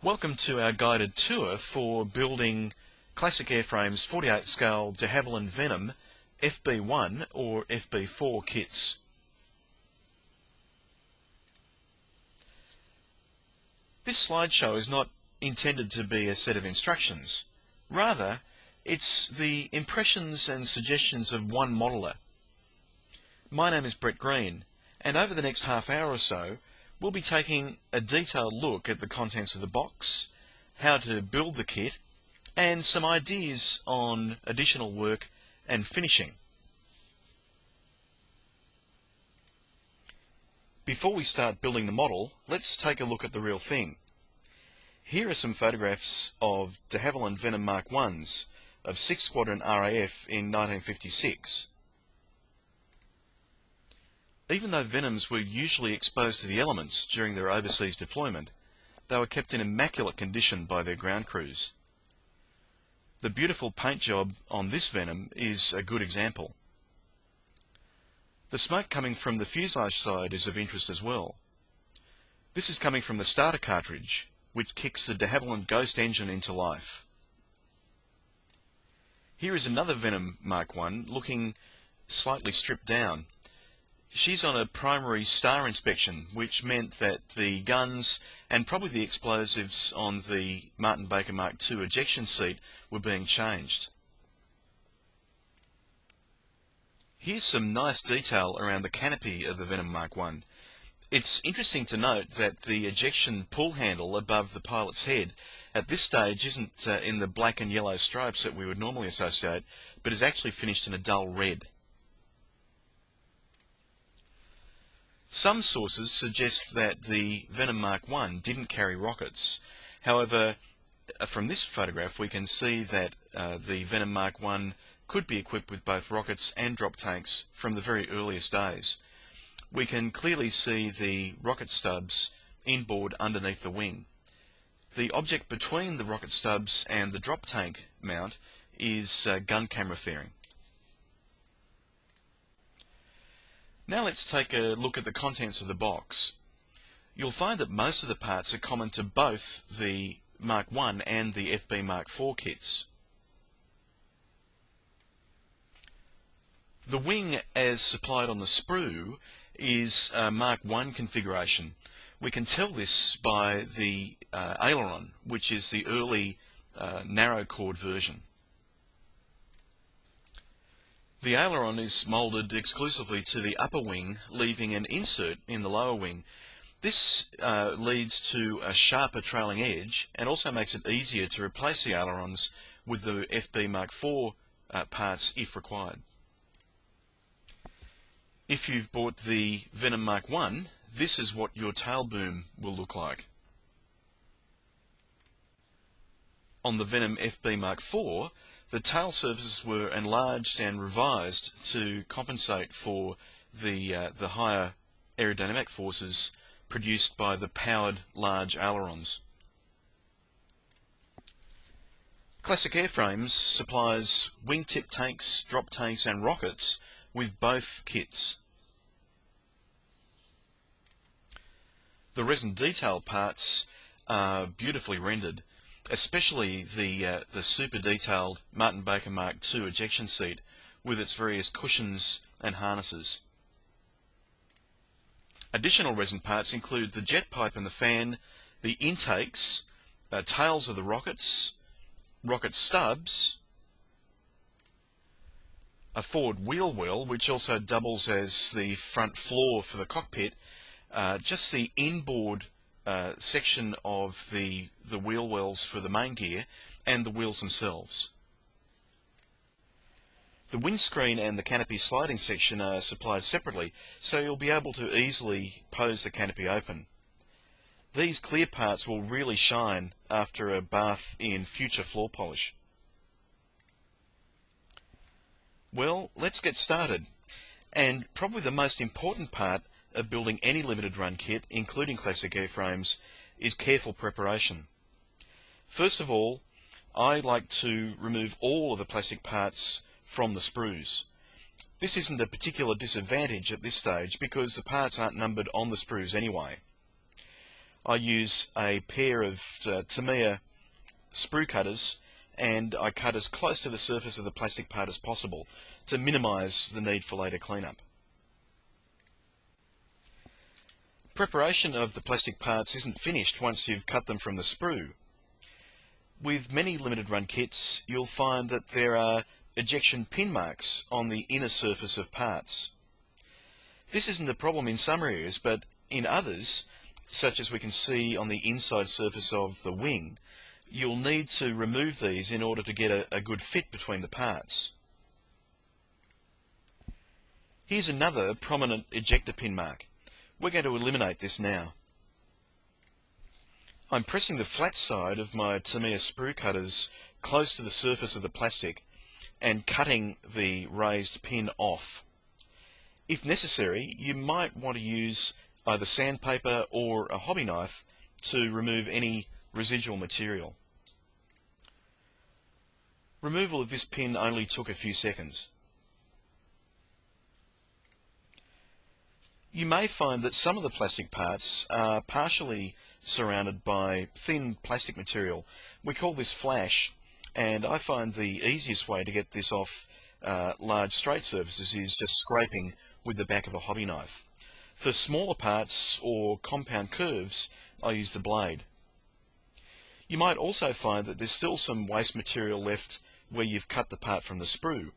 Welcome to our guided tour for building Classic Airframes 48 scale de Havilland Venom FB.1 or FB.4 kits. This slideshow is not intended to be a set of instructions. Rather, it's the impressions and suggestions of one modeller. My name is Brett Green, and over the next half hour or so we'll be taking a detailed look at the contents of the box, how to build the kit, and some ideas on additional work and finishing. Before we start building the model, let's take a look at the real thing. Here are some photographs of de Havilland Venom Mark 1s of 6th Squadron RAF in 1956. Even though Venoms were usually exposed to the elements during their overseas deployment, they were kept in immaculate condition by their ground crews. The beautiful paint job on this Venom is a good example. The smoke coming from the fuselage side is of interest as well. This is coming from the starter cartridge, which kicks the de Havilland Ghost engine into life. Here is another Venom Mark 1 looking slightly stripped down. She's on a primary star inspection, which meant that the guns and probably the explosives on the Martin Baker Mark II ejection seat were being changed. Here's some nice detail around the canopy of the Venom Mark 1. It's interesting to note that the ejection pull handle above the pilot's head at this stage isn't in the black and yellow stripes that we would normally associate, but is actually finished in a dull red. Some sources suggest that the Venom Mark 1 didn't carry rockets. However, from this photograph we can see that the Venom Mark 1 could be equipped with both rockets and drop tanks from the very earliest days. We can clearly see the rocket stubs inboard underneath the wing. The object between the rocket stubs and the drop tank mount is gun camera fairing. Now let's take a look at the contents of the box. You'll find that most of the parts are common to both the Mark 1 and the FB.4 kits. The wing as supplied on the sprue is a Mark 1 configuration. We can tell this by the aileron, which is the early narrow chord version. The aileron is moulded exclusively to the upper wing, leaving an insert in the lower wing. This leads to a sharper trailing edge and also makes it easier to replace the ailerons with the FB.4 parts if required. If you've bought the Venom Mark 1, this is what your tail boom will look like. On the Venom FB.4, the tail surfaces were enlarged and revised to compensate for the higher aerodynamic forces produced by the powered large ailerons. Classic Airframes supplies wingtip tanks, drop tanks and rockets with both kits. The resin detail parts are beautifully rendered, especially the super detailed Martin Baker Mark II ejection seat with its various cushions and harnesses. Additional resin parts include the jet pipe and the fan, the intakes, tails of the rockets, rocket stubs, a forward wheel well which also doubles as the front floor for the cockpit, just the inboard section of the wheel wells for the main gear and the wheels themselves. The windscreen and the canopy sliding section are supplied separately, so you'll be able to easily pose the canopy open. These clear parts will really shine after a bath in future floor polish. Well, let's get started. And probably the most important part of building any limited run kit, including Classic Airframes, is careful preparation. First of all, I like to remove all of the plastic parts from the sprues. This isn't a particular disadvantage at this stage because the parts aren't numbered on the sprues anyway. I use a pair of Tamiya sprue cutters, and I cut as close to the surface of the plastic part as possible to minimise the need for later cleanup. Preparation of the plastic parts isn't finished once you've cut them from the sprue. With many limited run kits, you'll find that there are ejection pin marks on the inner surface of parts. This isn't a problem in some areas, but in others, such as we can see on the inside surface of the wing, you'll need to remove these in order to get a good fit between the parts. Here's another prominent ejector pin mark. We're going to eliminate this now. I'm pressing the flat side of my Tamiya sprue cutters close to the surface of the plastic and cutting the raised pin off. If necessary, you might want to use either sandpaper or a hobby knife to remove any residual material. Removal of this pin only took a few seconds. You may find that some of the plastic parts are partially surrounded by thin plastic material. We call this flash, and I find the easiest way to get this off large straight surfaces is just scraping with the back of a hobby knife. For smaller parts or compound curves, I use the blade. You might also find that there's still some waste material left where you've cut the part from the sprue.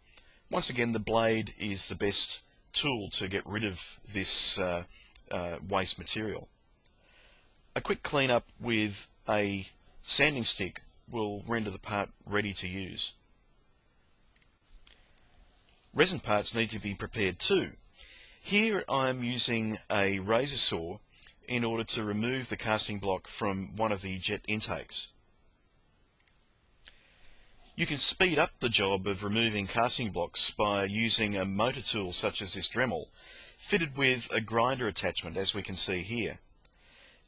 Once again, the blade is the best tool to get rid of this waste material. A quick cleanup with a sanding stick will render the part ready to use. Resin parts need to be prepared too. Here I'm using a razor saw in order to remove the casting block from one of the jet intakes. You can speed up the job of removing casting blocks by using a motor tool such as this Dremel, fitted with a grinder attachment, as we can see here.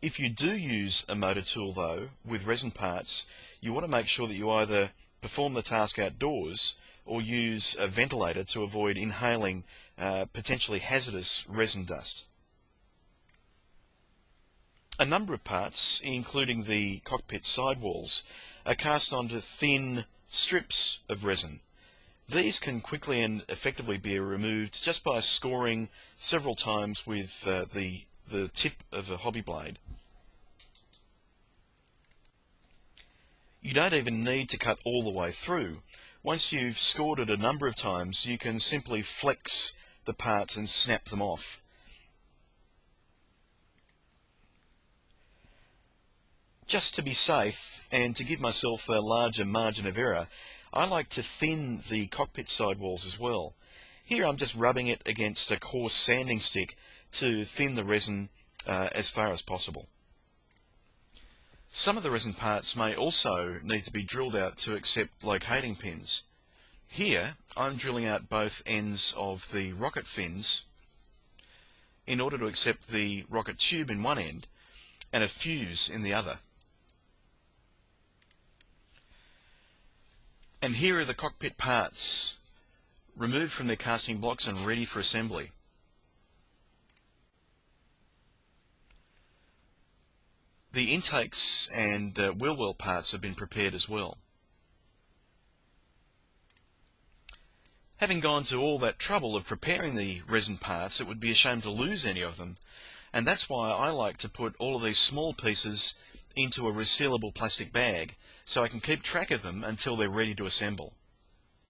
If you do use a motor tool though, with resin parts, you want to make sure that you either perform the task outdoors or use a ventilator to avoid inhaling potentially hazardous resin dust. A number of parts, including the cockpit sidewalls, are cast onto thin strips of resin. These can quickly and effectively be removed just by scoring several times with the tip of a hobby blade. You don't even need to cut all the way through. Once you've scored it a number of times, you can simply flex the parts and snap them off. Just to be safe and to give myself a larger margin of error, I like to thin the cockpit sidewalls as well. Here I'm just rubbing it against a coarse sanding stick to thin the resin as far as possible. Some of the resin parts may also need to be drilled out to accept locating pins. Here I'm drilling out both ends of the rocket fins in order to accept the rocket tube in one end and a fuse in the other. And here are the cockpit parts, removed from their casting blocks and ready for assembly. The intakes and wheel well parts have been prepared as well. Having gone to all that trouble of preparing the resin parts, it would be a shame to lose any of them, and that's why I like to put all of these small pieces into a resealable plastic bag so I can keep track of them until they're ready to assemble.